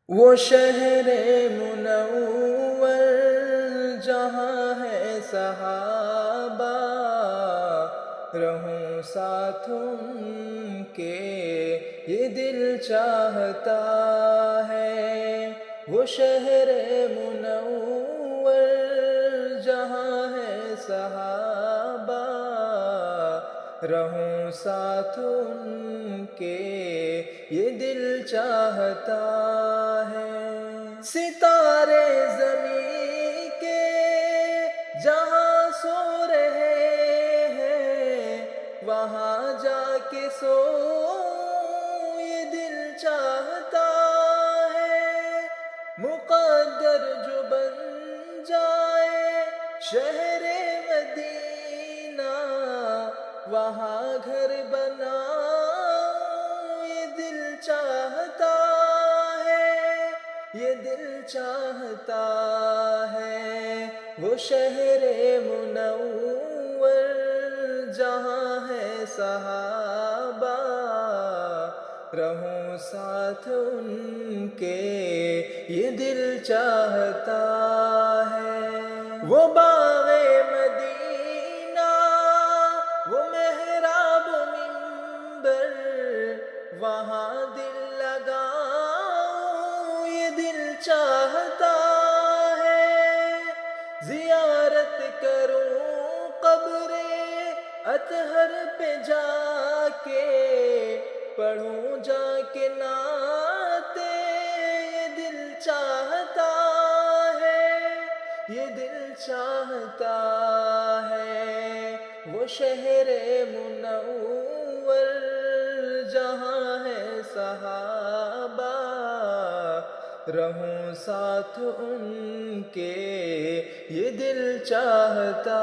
وہ شہر منور جہاں ہے صحابہ، رہوں ساتھ ان کے یہ دل چاہتا ہے۔ وہ شہر منور جہاں ہے صحابہ، رہوں ساتھ ان کے یہ دل چاہتا ہے۔ ستارے زمین کے جہاں سو رہے ہیں، وہاں جا کے سو یہ دل چاہتا ہے۔ مقدر جو بن جائے شہر مدینہ، وہاں گھر بنا یہ دل چاہتا ہے، یہ دل چاہتا ہے۔ وہ شہر منور جہاں ہے صحابہ، رہوں ساتھ ان کے یہ دل چاہتا ہے۔ وہ باغ مدینہ، وہ محراب و منبر، وہاں دل لگاؤں یہ دل چاہتا ہے۔ زیارت کروں قبر اطہر پہ جا کے، پڑھوں جا کے نعت یہ دل چاہتا ہے، یہ دل چاہتا ہے۔ وہ شہر منور جہاں ہے صحابہ، رہوں ساتھ ان کے یہ دل چاہتا